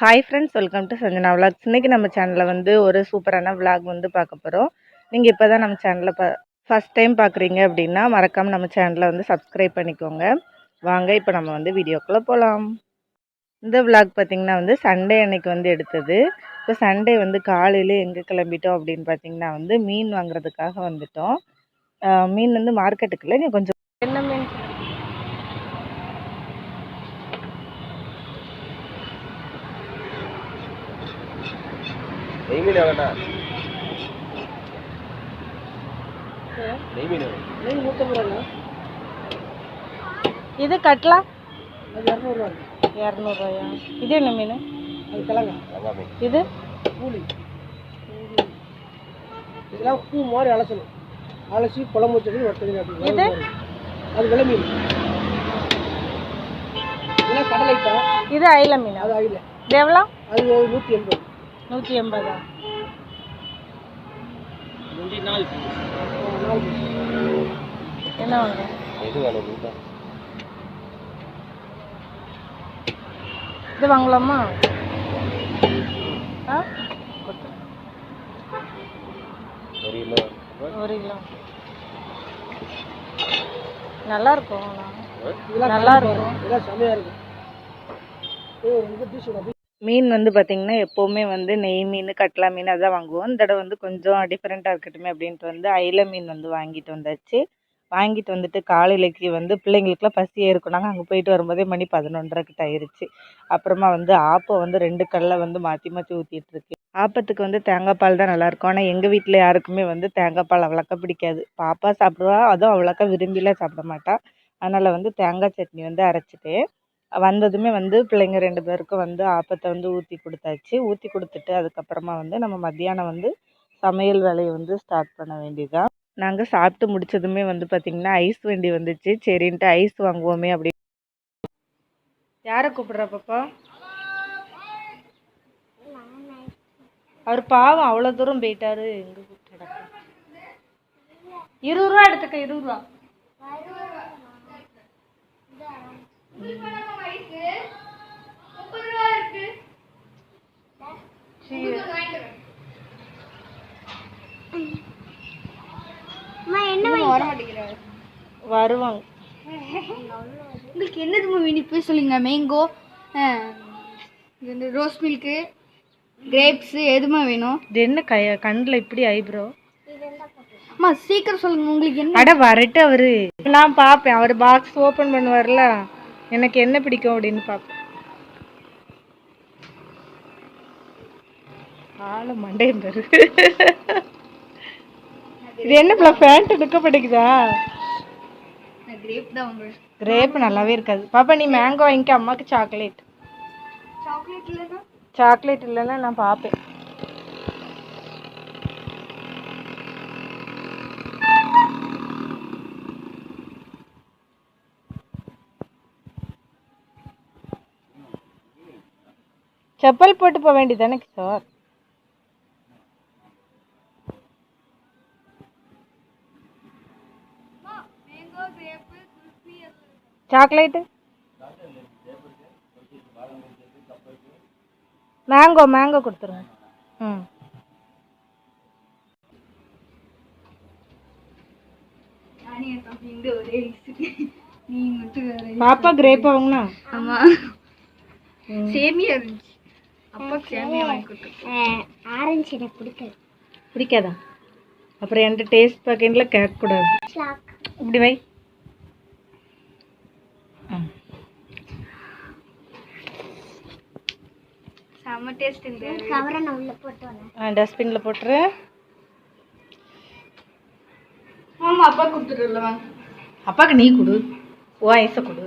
Hi friends, welcome to Sanjana vlogs. இன்றைக்கி நம்ம சேனலில் வந்து ஒரு சூப்பரான விலாக் வந்து பார்க்க போகிறோம். நீங்கள் இப்போ தான் நம்ம சேனலில் ஃபஸ்ட் டைம் பார்க்குறீங்க அப்படின்னா மறக்காமல் நம்ம சேனலை வந்து சப்ஸ்கிரைப் பண்ணிக்கோங்க. வாங்க இப்போ நம்ம வந்து வீடியோக்குள்ளே போகலாம். இந்த விலாக் பார்த்திங்கன்னா வந்து சண்டே அன்னைக்கு வந்து எடுத்தது. இப்போ சண்டே வந்து காலையில் எங்கே கிளம்பிட்டோம் அப்படின்னு பார்த்திங்கன்னா வந்து மீன் வாங்குறதுக்காக வந்துட்டோம். மீன் வந்து மார்க்கெட்டுக்குள்ளே இங்கே கொஞ்சம் என்ன மீன் இது கட்டலாம் 200 இது என்ன மீன்? இது கூலி இதெல்லாம் பூ மாதிரி அலசணும். அலசி குழம்பு வச்சது வறுத்தது. இது அது வெள்ளை மீன். இதெல்லாம் கடலைக்கா. இது அயில மீன். அது அயில. இது எவ்வளோ? அது 180. 180. என்ன வாங்க? இது வாங்கலாமா? ஒரு கிலோ நல்லா இருக்கும். நல்லா இருக்கும். மீன் வந்து பார்த்திங்கன்னா எப்போவுமே வந்து நெய் மீன், கட்லா மீன் அதான் வாங்குவோம். இந்த தடவை வந்து கொஞ்சம் டிஃப்ரெண்ட்டாக இருக்கட்டுமே அப்படின்ட்டு வந்து அயில மீன் வந்து வாங்கிட்டு வந்தாச்சு. வாங்கிட்டு வந்துட்டு காலையிலக்கு வந்து பிள்ளைங்களுக்குலாம் பசியே இருக்கும். நாங்கள் அங்கே போயிட்டு வரும்போதே மணி 11:30 கிட்ட ஆயிடுச்சு. அப்புறமா வந்து ஆப்பம் வந்து 2 கல்லை வந்து மாற்றி மாற்றி ஊற்றிட்டுருக்கு. ஆப்பத்துக்கு வந்து தேங்காய் பால் தான் நல்லாயிருக்கும். ஆனால் எங்கள் வீட்டில் யாருக்குமே வந்து தேங்காய் பால் அவ்வளோக்கா பிடிக்காது. பாப்பா சாப்பிடுவா, அதுவும் அவ்வளோக்கா விரும்பிலாம் சாப்பிட மாட்டா. அதனால் வந்து தேங்காய் சட்னி வந்து அரைச்சிட்டு வந்ததுமே வந்து பிள்ளைங்க 2 பேருக்கும் வந்து ஆப்பத்தை வந்து ஊற்றி கொடுத்தாச்சு. ஊற்றி கொடுத்துட்டு அதுக்கப்புறமா வந்து நம்ம மத்தியானம் வந்து சமையல் வேலையை வந்து ஸ்டார்ட் பண்ண வேண்டியதுதான். நாங்கள் சாப்பிட்டு முடிச்சதுமே வந்து பார்த்திங்கன்னா ஐஸ் வண்டி வந்துச்சு. சரின்ட்டு ஐஸ் வாங்குவோமே அப்படி. யாரை கூப்பிட்றா பாப்பா? அவர் பாவம் அவ்வளோ தூரம் போயிட்டாரு. எங்கே கூப்பிட்டு 20 ரூபா எடுத்துக்க. 20 ரூபா. வருவாங்க. உங்களுக்கு என்னதுமா வேணும் போய் சொல்லுங்க. மேங்கோ, ரோஸ் மில்க்கு, கிரேப்ஸு எதுமா வேணும்? இது என்ன கண்ணில் இப்படி ஐப்ரோ? அம்மா சீக்கிரம் சொல்லுங்க. உங்களுக்கு என்ன? அட வரட்டு அவரு. நான் பார்ப்பேன். அவர் பாக்ஸ் ஓப்பன் பண்ணுவார்ல, எனக்கு என்ன பிடிக்கும் அப்படின்னு பார்ப்பேன். ஆளு மண்டையும் தரு. இது என்ன பேண்ட் எடுக்க பிடிக்குதா? கிரேப் தான் உங்களுக்கு. கிரேப் நல்லாவே இருக்காது. பாப்பா நீ மேங்கோ வாங்கிக்க. அம்மாவுக்கு சாக்லேட். சாக்லேட் இல்லைன்னா நான் பார்ப்பேன். செப்பல் போட்டு போக வேண்டியதானே சார்? சாக்லேட்டு, மேங்கோ கொடுத்துருங்க. ம். பாப்பா கிரேப் வாங்கினா? ஆமா, சேமியா இருந்துச்சு. அப்பா சேமியா வாங்கி கொடுத்தேன். ஆரஞ்சு எனக்கு பிடிக்காது. பிடிக்காதா? அப்புறம் என்கிட்ட டேஸ்ட் பார்க்கல கேட்கக்கூடாது. இப்படி வை. செம்ம டேஸ்ட் இந்த கவரை நான் உள்ள போட்டு வரேன். டஸ்ட்பின்ல போட்டுரு. ஆமா, அப்பா கொடுத்துட்டுல. அப்பாக்கு நீ கொடு. ஓ ஐஸை கொடு.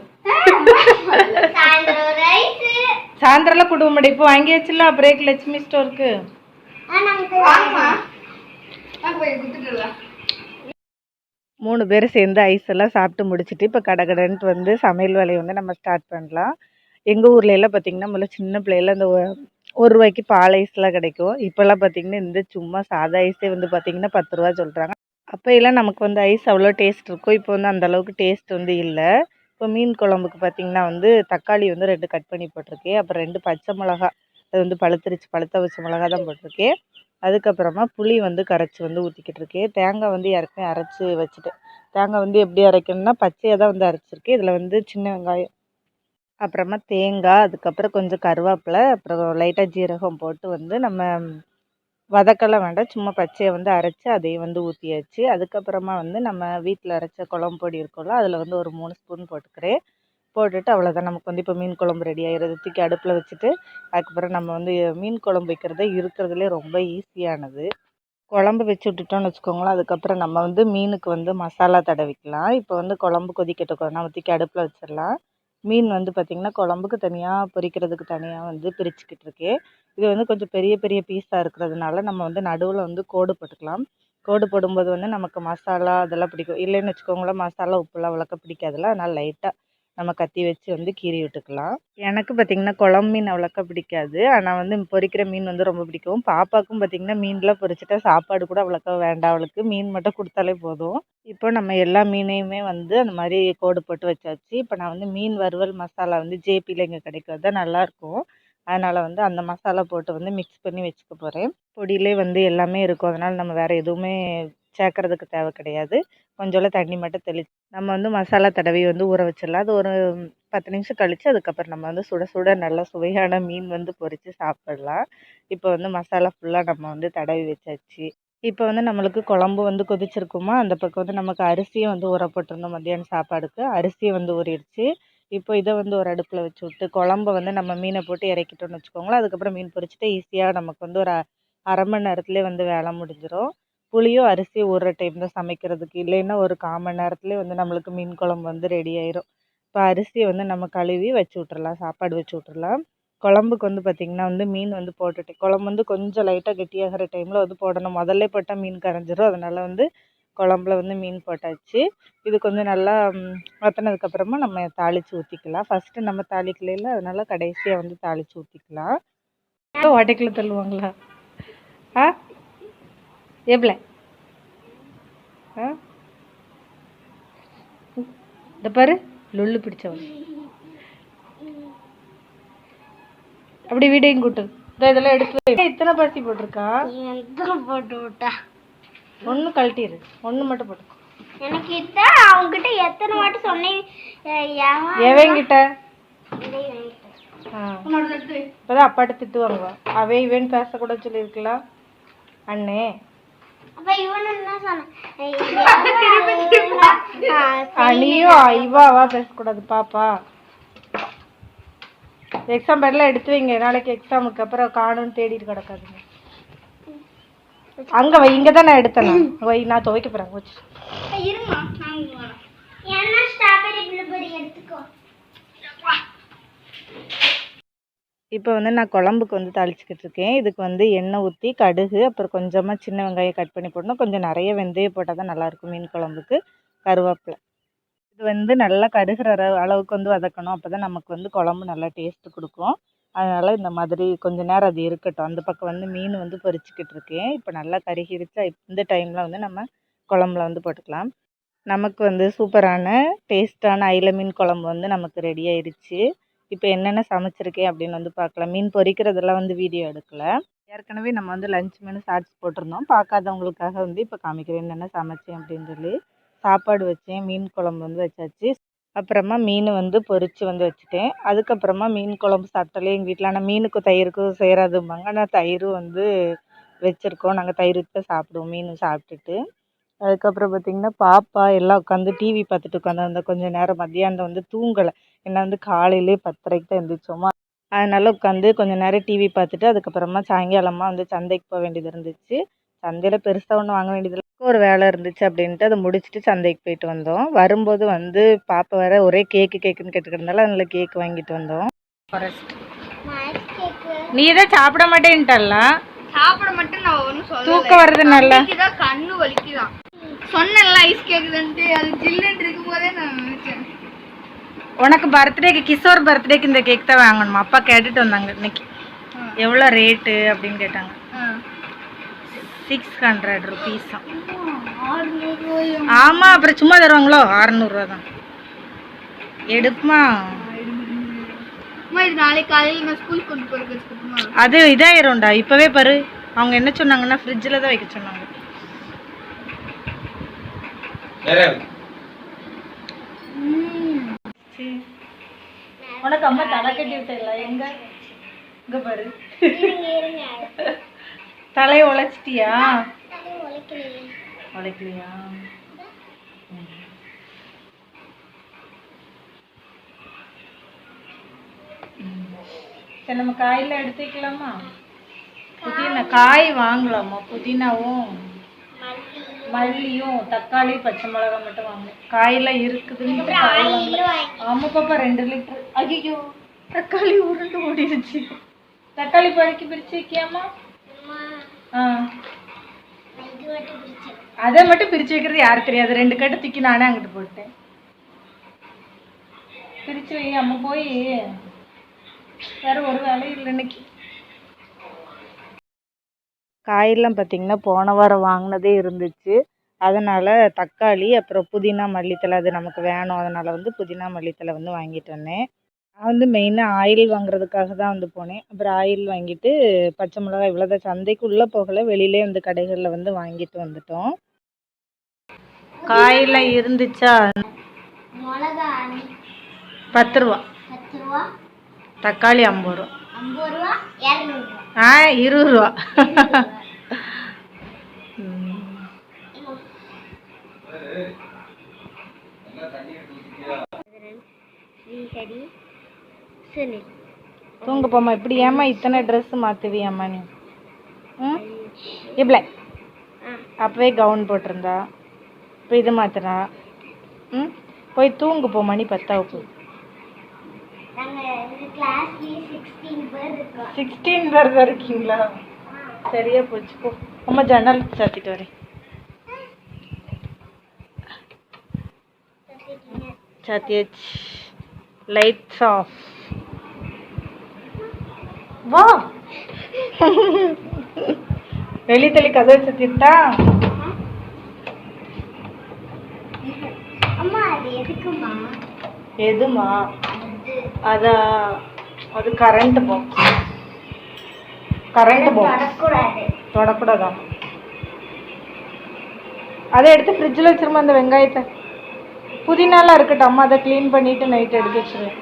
சாயந்தரம் கொடுக்க மாட்டேன். இப்போ வாங்கியாச்சுல பிரேக் லட்சுமி ஸ்டோருக்கு. 3 பேரும் சேர்ந்து ஐஸ் எல்லாம் சாப்பிட்டு முடிச்சுட்டு இப்போ கடகடன்ட்டு வந்து சமையல் வேலையை வந்து நம்ம ஸ்டார்ட் பண்ணலாம். எங்கள் ஊர்ல எல்லாம் பார்த்திங்கன்னா முதல்ல சின்ன பிள்ளையில இந்த 1 ரூபாய்க்கு பால் ஐஸ்லாம் கிடைக்கும். இப்போல்லாம் பார்த்திங்கன்னா இந்த சும்மா சாதா ஐஸே வந்து பார்த்திங்கன்னா 10 ரூபா சொல்கிறாங்க. அப்போ எல்லாம் நமக்கு வந்து ஐஸ் அவ்வளோ டேஸ்ட் இருக்கும். இப்போ வந்து அந்தளவுக்கு டேஸ்ட் வந்து இல்லை. இப்போ மீன் குழம்புக்கு பார்த்திங்கன்னா வந்து தக்காளி வந்து 2 கட் பண்ணி போட்டிருக்கேன். அப்புறம் 2 பச்சை மிளகா அது வந்து பழுத்துருச்சு, பழுத்த வச்ச மிளகா தான் போட்டிருக்கேன். அதுக்கப்புறமா புளி வந்து கரைச்சி வந்து ஊற்றிக்கிட்டு இருக்கேன். தேங்காய் வந்து ஏற்கனவே அரைச்சி வச்சுட்டேன். தேங்காய் வந்து எப்படி அரைக்கணும்னா பச்சையாக தான் வந்து அரைச்சிருக்கேன். இதில் வந்து சின்ன வெங்காயம், அப்புறமா தேங்காய், அதுக்கப்புறம் கொஞ்சம் கருவேப்பிலை, அப்புறம் லைட்டாக ஜீரகம் போட்டு வந்து நம்ம வதக்கலாம் வேண்டாம், சும்மா பச்சையாக வந்து அரைச்சி அதையும் வந்து ஊற்றியாச்சு. அதுக்கப்புறமா வந்து நம்ம வீட்டில் அரைச்ச குழம்பு பொடி இருக்கும்ல, அதில் வந்து ஒரு 3 ஸ்பூன் போட்டுக்கிறேன். போட்டுட்டு அவ்வளோதான், நமக்கு வந்து இப்போ மீன் குழம்பு ரெடி ஆயிடுது. தூக்கி அடுப்பில் வச்சுட்டு அதுக்கப்புறம் நம்ம வந்து மீன் குழம்பு வைக்கிறது இருக்கிறதுலே ரொம்ப ஈஸியானது. குழம்பு வச்சு விட்டுட்டோம்னு வச்சுக்கோங்களேன், அதுக்கப்புறம் நம்ம வந்து மீனுக்கு வந்து மசாலா தடவிக்கலாம். இப்போ வந்து குழம்பு கொதிக்கட்டும், நம்ம தூக்கி அடுப்பில் வச்சிடலாம். மீன் வந்து பார்த்திங்கன்னா குழம்புக்கு தனியாக, பொரிக்கிறதுக்கு தனியாக வந்து பிரிச்சுக்கிட்டு இருக்கேன். இது வந்து கொஞ்சம் பெரிய பெரிய பீஸாக இருக்கிறதுனால நம்ம வந்து நடுவில் வந்து கோடு போட்டுக்கலாம். கோடு போடும்போது வந்து நமக்கு மசாலா அதெல்லாம் பிடிக்கும். இல்லைன்னு வச்சுக்கோங்களேன், மசாலா உப்புலாம் அவ்வளோக்கா பிடிக்காதுல, அதனால் லைட்டாக நம்ம கத்தி வச்சு வந்து கீறி விட்டுக்கலாம். எனக்கு பார்த்திங்கன்னா குழம்பு மீன் அவ்வளோக்கா பிடிக்காது, ஆனால் வந்து பொரிக்கிற மீன் வந்து ரொம்ப பிடிக்கும். பாப்பாவுக்கும் பார்த்திங்கன்னா மீன்லாம் பொரிச்சிட்டா சாப்பாடு கூட அவ்வளோக்கா வேண்டாம், அவளுக்கு மீன் மட்டும் கொடுத்தாலே போதும். இப்போ நம்ம எல்லா மீனையுமே வந்து அந்த மாதிரி கோடு போட்டு வச்சாச்சு. இப்போ நான் வந்து மீன் வறுவல் மசாலா வந்து ஜேபியில் இங்கே கிடைக்கிறது தான் நல்லாயிருக்கும். அதனால் வந்து அந்த மசாலா போட்டு வந்து மிக்ஸ் பண்ணி வச்சுக்க போகிறேன். பொடியிலே வந்து எல்லாமே இருக்கும், அதனால் நம்ம வேறு எதுவுமே சேர்க்குறதுக்கு தேவை கிடையாது. கொஞ்சோண்டு தண்ணி மட்டும் தெளித்து நம்ம வந்து மசாலா தடவி வந்து ஊற வச்சிடலாம். அது ஒரு 10 நிமிஷம் கழித்து அதுக்கப்புறம் நம்ம வந்து சுட சுட நல்ல சுவையான மீன் வந்து பொரித்து சாப்பிடலாம். இப்போ வந்து மசாலா ஃபுல்லாக நம்ம வந்து தடவி வச்சாச்சு. இப்போ வந்து நம்மளுக்கு குழம்பு வந்து கொதிச்சிருக்குமா, அந்த பக்கம் வந்து நமக்கு அரிசியும் வந்து ஊற போட்டிருந்தோம் மத்தியானம் சாப்பாடுக்கு. அரிசியை வந்து ஊறிடுச்சு. இப்போ இதை வந்து ஒரு அடுப்பில் வச்சு விட்டு குழம்ப வந்து நம்ம மீனை போட்டு இறக்கிட்டோம்னு வச்சுக்கோங்களேன், அதுக்கப்புறம் மீன் பொரிச்சிட்டு ஈஸியாக நமக்கு வந்து ஒரு அரை மணி நேரத்துலேயே வந்து வேலை முடிஞ்சிடும். புளியும் அரிசியும் ஊறுற டைம் தான் சமைக்கிறதுக்கு, இல்லைன்னா ஒரு 1/4 மணி நேரத்துலேயே வந்து நம்மளுக்கு மீன் குழம்பு வந்து ரெடி ஆயிரும். இப்போ அரிசியை வந்து நம்ம கழுவி வச்சு விட்றலாம், சாப்பாடு வச்சு விட்றலாம். குழம்புக்கு வந்து பார்த்திங்கன்னா வந்து மீன் வந்து போட்டுட்டு, குழம்பு வந்து கொஞ்சம் லைட்டாக கெட்டியாகிற டைமில் வந்து போடணும். முதல்ல போட்டால் மீன் கரைஞ்சிரும், அதனால் வந்து குழம்புல வந்து மீன் போட்டாச்சு. இது கொஞ்சம் நல்லா வற்றினதுக்கப்புறமா நம்ம தாளித்து ஊற்றிக்கலாம். ஃபஸ்ட்டு நம்ம தாளிக்கலையில், அதனால் கடைசியாக வந்து தாளித்து ஊற்றிக்கலாம். வாட்டைக்குள்ளே தள்ளுவாங்களா? ஆ எவ்வளோ இந்த பாரு லொல்லு பிடிச்சவன். அப்படி வீடையும் கூட்டு இதெல்லாம் எடுத்து இத்தனை பருத்தி போட்டிருக்கா, போட்டு விட்டா ஒன்று கழட்டிடு, ஒன்று மட்டும் போட்டு. எனக்கு அவங்ககிட்ட எத்தனை வாட்டி சொன்னேன், எவங்கிட்ட? இப்போதான் அப்பாட்ட திட்டுவாங்க, அவை இவன் பேசக்கூட சொல்லியிருக்கலாம் அண்ணே. அனியும் ஐவாவா பேசக்கூடாது பாப்பா. எக்ஸாம் பேட்லாம் எடுத்து வைங்க, நாளைக்கு எக்ஸாமுக்கு அப்புறம் காணும்னு தேடிட்டு கிடக்காதுங்க. அங்கே வை, இங்கே தான் நான் எடுத்தேன், வை, நான் துவைக்க போகிறேன். வச்சு இப்போ வந்து நான் குழம்புக்கு வந்து தாளிச்சிக்கிட்டு இருக்கேன். இதுக்கு வந்து எண்ணெய் ஊற்றி கடுகு, அப்புறம் கொஞ்சமாக சின்ன வெங்காயம் கட் பண்ணி போடணும். கொஞ்சம் நிறைய வெந்தயம் போட்டால் தான் நல்லாயிருக்கும் மீன் குழம்புக்கு. கருவேப்பிலை, இது வந்து நல்லா கருகிற அளவுக்கு வந்து வதக்கணும். அப்போ தான் நமக்கு வந்து குழம்பு நல்லா டேஸ்ட்டு கொடுக்கும். அதனால் இந்த மாதிரி கொஞ்சம் நேரம் அது இருக்கட்டும். அந்த பக்கம் வந்து மீன் வந்து பொரிச்சிக்கிட்டு இருக்கேன். இப்போ நல்லா கருகிருச்சா, இந்த டைமில் வந்து நம்ம குழம்புல வந்து போட்டுக்கலாம். நமக்கு வந்து சூப்பரான டேஸ்ட்டான அயில மீன் குழம்பு வந்து நமக்கு ரெடி ஆயிடுச்சு. இப்போ என்னென்ன சமைச்சிருக்கேன் அப்படின்னு வந்து பார்க்கலாம். மீன் பொரிக்கிறதெல்லாம் வந்து வீடியோ எடுக்கலை, ஏற்கனவே நம்ம வந்து லஞ்ச் மெனு ஷார்ட்ஸ் போட்டிருந்தோம். பார்க்காதவங்களுக்காக வந்து இப்போ காமிக்கிறேன் என்னென்ன சமைச்சேன் அப்படின்னு சொல்லி. சாப்பாடு வச்சேன், மீன் குழம்பு வந்து வச்சாச்சு. அப்புறமா மீன் வந்து பொரித்து வந்து வச்சுட்டேன். அதுக்கப்புறமா மீன் குழம்பு சாப்பிட்டாலே எங்கள் வீட்டில், ஆனால் மீனுக்கும் தயிருக்கும் சேராதும்பாங்க, ஆனால் தயிரும் வந்து வச்சுருக்கோம். நாங்கள் தயிர் ஊற்றி தான் சாப்பிடுவோம் மீன் சாப்பிட்டுட்டு. அதுக்கப்புறம் பார்த்திங்கன்னா பாப்பா எல்லாம் உட்காந்து டிவி பார்த்துட்டு உட்காந்து கொஞ்சம் நேரம் மத்தியானம் வந்து தூங்கலை. ஏன்னா வந்து காலையிலே 10:30க்கு தான் எழுந்திரிச்சோமா, அதனால் உட்காந்து கொஞ்சம் நேரம் டிவி பார்த்துட்டு அதுக்கப்புறமா சாயங்காலமாக வந்து சந்தைக்கு போக வேண்டியது இருந்துச்சு. சந்தையில் பெருசாக ஒன்றும் வாங்க வேண்டியதில்லை, ஒரு வேலை இருந்துச்சு அப்படின்ட்டு அதை முடிச்சுட்டு சந்தைக்கு போயிட்டு வந்தோம். வரும்போது வந்து பாப்பா வேற ஒரே கேக்குன்னு கேட்டுக்கிறதுனால அதனால் கேக் வாங்கிட்டு வந்தோம். நீ தான் சாப்பிட மாட்டேன்ட்டல்ல? சாப்பிட மட்டும் நான் ஒன்றும் சொல்ல, தூக்கம் வருது நல்லா, கண்ணு வலிக்குதான் சொன்னேன்ல, ஐஸ் கேக்குதுன்ட்டு. அது ஜில்லுன்னு இருக்கும் போதே நான் நினைச்சேன். உனக்கு பர்த்டேக்கு, கிஷோர் பர்த்டேக்கு இந்த கேக் தான் வாங்கணுமா? அப்பா கேட்டுட்டு வந்தாங்க இன்னைக்கு. எவ்வளோ ரேட்டு அப்படின்னு கேட்டாங்க. 600 rupees. ஆமாம், அப்புறம் சும்மா தருவாங்களோ? 600 ரூபா தான். எடுப்புமா, அம்மா இது நாளைக்கு காலையில் நான் ஸ்கூல் கொண்டு போகிறதுக்கு வச்சுக்கணுமா? அது இதாயிரும்டா இப்போவே பாரு. அவங்க என்ன சொன்னாங்கன்னா ஃப்ரிட்ஜில் தான் வைக்க சொன்னாங்க. உனக்கு அம்மா தலை கட்டி விட்டல எங்க இங்க பாரு. தலையை உழைச்சிட்டியா? உழைக்கலையா? சரி நம்ம காயெல்லாம் எடுத்து வைக்கலாமா? புதினா காய் வாங்கலாமா? புதினாவும் மல்லியும் தக்காளி பச்சை மிளகாய் மட்டும் வாங்கணும். காயெல்லாம் இருக்குதுன்னு காய் வாங்கல. ஆமா பாப்பா 2 லிட்டர். ஐயோ தக்காளி உருண்டு ஓடிடுச்சு. தக்காளி பழக்கி பிரிச்சு வைக்கியாமா? அதை மட்டும் பிரிச்சு வைக்கிறது யாருக்கு தெரியாது. 2 கட்டு தூக்கி நானே அங்கிட்டு போட்டேன். பிரிச்சு வை அம்மா. போய் வேற ஒரு வேலையும் இல்லை இன்னைக்கு. காயெல்லாம் பார்த்தீங்கன்னா போன வாரம் வாங்கினதே இருந்துச்சு. அதனால் தக்காளி அப்புறம் புதினா மல்லித்தலை அது நமக்கு வேணும். அதனால் வந்து புதினா மல்லித்தலை வந்து வாங்கிட்டு வந்தேன். நான் வந்து மெயினாக ஆயில் வாங்குறதுக்காக தான் வந்து போனேன். அப்புறம் ஆயில் வாங்கிட்டு பச்சை மிளகாய் இவ்வளோதான். சந்தைக்குள்ளே போகலை, வெளியிலே வந்து கடைகளில் வந்து வாங்கிட்டு வந்துட்டோம். காயெல்லாம் இருந்துச்சா? 10 ரூபா. தக்காளி 50 ரூபா. 20 ரூபா. தூங்க போமா. இப்படி ஏமா இத்தனை ட்ரெஸ் மாற்றுவியாம்மா நீ? இப்படி அப்பவே கவுன் போட்டிருந்தா இப்போ இது மாத்துறா. போய் தூங்கு போ. மணி 10 16 பேர் தான் இருக்கீங்களா? சரியா போச்சு போ. அம்மா ஜன்னல் சாத்திட்டு வரேன். சாத்தியாச்சு. Lights off. வா வெளி தள்ளி கதவை சாத்திட்டா? எதுமா? அது கரண்ட் பாக்ஸ். கரண்ட் பாக்ஸ் தொடக்கூடாதா? அதை எடுத்து ஃப்ரிட்ஜில் வச்சிருமா. அந்த வெங்காயத்தை புதினாலாம் இருக்கட்டும். அம்மா அதை க்ளீன் பண்ணிட்டு நைட்டு எடுத்து வச்சிருவேன்.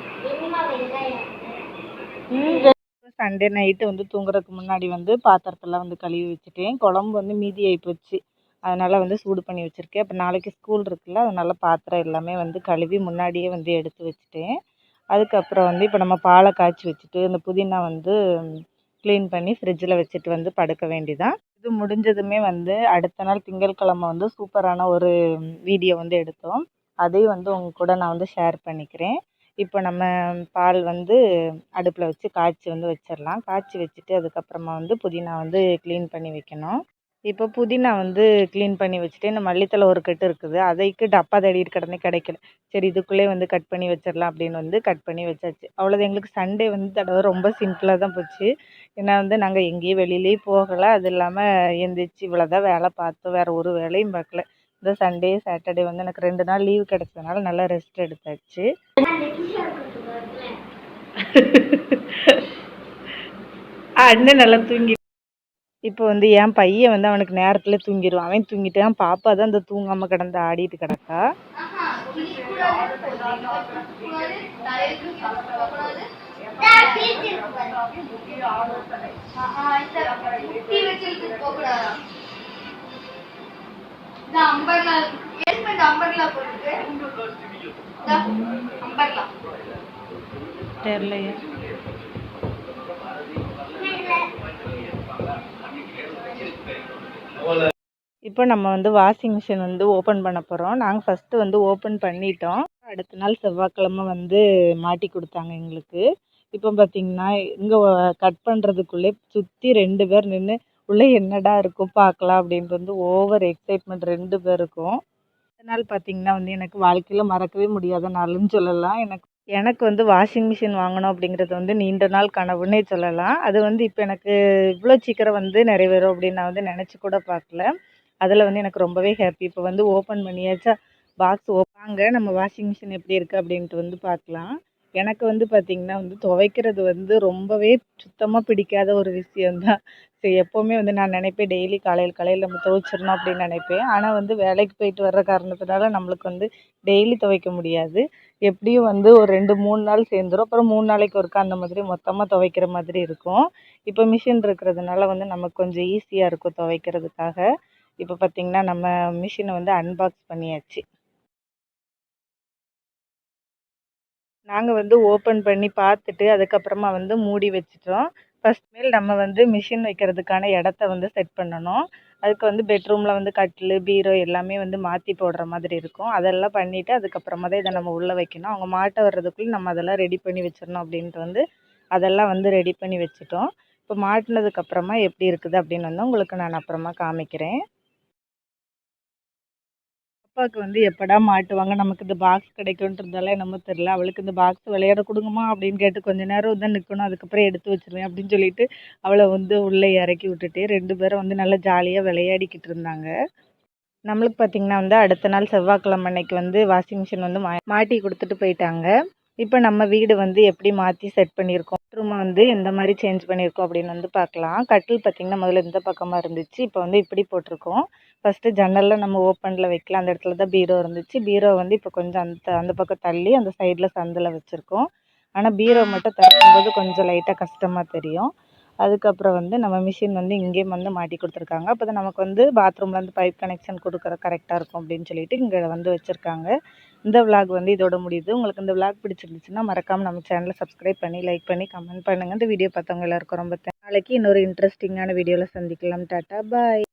சண்டே நைட்டு வந்து தூங்குறதுக்கு முன்னாடி வந்து பாத்திரத்தெல்லாம் வந்து கழுவி வச்சுட்டேன். குழம்பு வந்து மீதி ஆகி போச்சு. அதனால் வந்து சூடு பண்ணி வச்சுருக்கேன். அப்போ நாளைக்கு ஸ்கூல் இருக்குல்ல, அதனால் பாத்திரம் எல்லாமே வந்து கழுவி முன்னாடியே வந்து எடுத்து வச்சுட்டேன். அதுக்கப்புறம் வந்து இப்போ நம்ம பாலை காய்ச்சி வச்சுட்டு இந்த புதினா வந்து க்ளீன் பண்ணி ஃப்ரிட்ஜில் வச்சுட்டு வந்து படுக்க வேண்டியதான். இது முடிஞ்சதுமே வந்து அடுத்த நாள் திங்கட்கிழமை வந்து சூப்பரான ஒரு வீடியோ வந்து எடுத்தோம். அதையும் வந்து உங்கள் கூட நான் வந்து ஷேர் பண்ணிக்கிறேன். இப்போ நம்ம பால் வந்து அடுப்பில் வச்சு காய்ச்சி வந்து வச்சிடலாம். காய்ச்சி வச்சுட்டு அதுக்கப்புறமா வந்து புதினா வந்து க்ளீன் பண்ணி வைக்கணும். இப்போ புதினா வந்து க்ளீன் பண்ணி வச்சுட்டு இந்த மல்லித்தலை ஒரு கட்டு இருக்குது. அதைக்கு டப்பா தேடிட்டு கிடந்தே கிடைக்கல. சரி இதுக்குள்ளே வந்து கட் பண்ணி வச்சிடலாம் அப்படின்னு வந்து கட் பண்ணி வச்சாச்சு. அவ்வளோதான். எங்களுக்கு சண்டே வந்து தடவை ரொம்ப சிம்பிளாக தான் போச்சு. ஏன்னா வந்து நாங்கள் எங்கேயும் வெளியிலேயே போகலை. அது இல்லாமல் எந்திரிச்சு இவ்வளோதான் வேலை பார்த்தோம். வேறு ஒரு வேலையும் பார்க்கல. இந்த சண்டே சாட்டர்டே வந்து எனக்கு 2 நாள் லீவ் கிடைச்சதுனால நல்லா ரெஸ்ட் எடுத்தாச்சு. அண்ணன் நல்லா தூங்கி இப்போ வந்து என் பையன் வந்து அவனுக்கு நேரத்தில் தூங்கிடுவான். அவன் தூங்கிட்டான். பாப்பா தான் இந்த தூங்காமல் கிடந்து ஆடிட்டு கிடக்கா. தெரியலையே. இப்போ நம்ம வந்து வாஷிங் மிஷின் வந்து ஓப்பன் பண்ண போகிறோம். நாங்கள் ஃபஸ்ட்டு வந்து ஓப்பன் பண்ணிட்டோம். அடுத்த நாள் செவ்வாய்க்கிழமை வந்து மாட்டி கொடுத்தாங்க எங்களுக்கு. இப்போ பார்த்திங்கன்னா இங்கே கட் பண்ணுறதுக்குள்ளே சுற்றி 2 பேர் நின்று உள்ளே என்னடா இருக்கும் பார்க்கலாம் அப்படின்ட்டு வந்து ஓவர் எக்ஸைட்மெண்ட் 2 பேருக்கும். அதனால் பார்த்திங்கன்னா வந்து எனக்கு வாழ்க்கையில் மறக்கவே முடியாத நாளுன்னு சொல்லலாம். எனக்கு வந்து வாஷிங் மிஷின் வாங்கணும் அப்படிங்கிறது வந்து நீண்ட நாள் கனவுன்னே சொல்லலாம். அது வந்து இப்போ எனக்கு இவ்வளோ சீக்கிரம் வந்து நிறைவேறும் அப்படின்னு நான் வந்து நினச்சி கூட பார்க்கல. அதில் வந்து எனக்கு ரொம்பவே ஹாப்பி. இப்போ வந்து ஓப்பன் பண்ணியாச்சா பாக்ஸ் வாங்க நம்ம வாஷிங் மிஷின் எப்படி இருக்குது அப்படின்ட்டு வந்து பார்க்கலாம். எனக்கு வந்து பார்த்திங்கன்னா வந்து துவைக்கிறது வந்து ரொம்பவே சுத்தமாக பிடிக்காத ஒரு விஷயந்தான். சரி எப்போவுமே வந்து நான் நினைப்பேன் டெய்லி காலையில் காலையில் நம்ம துவைச்சிடணும் அப்படின்னு நினைப்பேன். ஆனால் வந்து வேலைக்கு போயிட்டு வர்ற காரணத்தினால நம்மளுக்கு வந்து டெய்லி துவைக்க முடியாது. எப்படியும் வந்து ஒரு 2, 3 நாள் சேர்ந்துரும். அப்புறம் 3 நாளைக்கு ஒருக்கா அந்த மாதிரி மொத்தமாக துவைக்கிற மாதிரி இருக்கும். இப்போ மிஷின் இருக்கிறதுனால வந்து நமக்கு கொஞ்சம் ஈஸியாக இருக்கும் துவைக்கிறதுக்காக. இப்போ பார்த்திங்கன்னா நம்ம மிஷினை வந்து அன்பாக்ஸ் பண்ணியாச்சு. நாங்க வந்து ஓப்பன் பண்ணி பார்த்துட்டு, அதுக்கப்புறமா வந்து மூடி வச்சுட்டோம். ஃபர்ஸ்ட்மேல் நம்ம வந்து மிஷின் வைக்கிறதுக்கான இடத்த வந்து செட் பண்ணணும். அதுக்கு வந்து பெட்ரூமில் வந்து கட்டிலு, பீரோ எல்லாமே வந்து மாற்றி போடுற மாதிரி இருக்கும். அதெல்லாம் பண்ணிவிட்டு அதுக்கப்புறமா தான் இதை நம்ம உள்ளே வைக்கணும். அவங்க மாட்ட வர்றதுக்குள்ளே நம்ம அதெல்லாம் ரெடி பண்ணி வச்சிடணும் அப்படின்ட்டு வந்து அதெல்லாம் வந்து ரெடி பண்ணி வச்சுட்டோம். இப்போ மாட்டினதுக்கப்புறமா எப்படி இருக்குது அப்படின்னு வந்து உங்களுக்கு நான் அப்புறமா காமிக்கிறேன். அப்பாவுக்கு வந்து எப்படா மாட்டுவாங்க, நமக்கு இந்த பாக்ஸ் கிடைக்குன்றதால என்னமோ தெரில. அவளுக்கு இந்த பாக்ஸ் விளையாட கொடுங்கம்மா அப்படின்னு கேட்டு கொஞ்ச நேரம் தான் நிற்கணும். அதுக்கப்புறம் எடுத்து வச்சிருவேன் அப்படின்னு சொல்லிட்டு அவளை வந்து உள்ளே இறக்கி விட்டுட்டு 2 பேரும் வந்து நல்லா ஜாலியாக விளையாடிக்கிட்டு இருந்தாங்க. நம்மளுக்கு பார்த்திங்கன்னா வந்து அடுத்த நாள் செவ்வாய்க்கிழமை அன்னைக்கு வந்து வாஷிங் மிஷின் வந்து மாட்டி கொடுத்துட்டு போயிட்டாங்க. இப்போ நம்ம வீடு வந்து எப்படி மாற்றி செட் பண்ணியிருக்கோம், ரூமை வந்து எந்த மாதிரி சேஞ்ச் பண்ணியிருக்கோம் அப்படின்னு வந்து பார்க்கலாம். கட்டில் பார்த்திங்கன்னா முதல்ல இந்த பக்கமாக இருந்துச்சு. இப்போ வந்து இப்படி போட்டிருக்கோம். ஃபஸ்ட்டு ஜன்னலில் நம்ம ஓப்பனில் வைக்கலாம். அந்த இடத்துல தான் பீரோ இருந்துச்சு. பீரோ வந்து இப்போ கொஞ்சம் அந்த பக்கம் தள்ளி அந்த சைடில் சந்தில் வச்சுருக்கோம். ஆனால் பீரோ மட்டும் திறக்கும்போது கொஞ்சம் லைட்டாக கஷ்டமாக தெரியும். அதுக்கப்புறம் வந்து நம்ம மிஷின் வந்து இங்கேயும் வந்து மாட்டி கொடுத்துருக்காங்க. அப்போ தான் நமக்கு வந்து பாத்ரூமில் வந்து பைப் கனெக்ஷன் கொடுக்குற கரெக்டாக இருக்கும் அப்படின்னு சொல்லிட்டு இங்கே வந்து வச்சுருக்காங்க. இந்த விலாக் வந்து இதோட முடியுது. உங்களுக்கு இந்த விலாக் பிடிச்சிருந்துச்சுன்னா மறக்காமல் நம்ம சேனலை சப்ஸ்கிரைப் பண்ணி லைக் பண்ணி கமெண்ட் பண்ணுங்கள். இந்த வீடியோ பார்த்தவங்க எல்லாருக்கும் ரொம்ப நாளைக்கு இன்னொரு இன்ட்ரெஸ்டிங்கான வீடியோவில் சந்திக்கலாம். டாட்டா பாய்.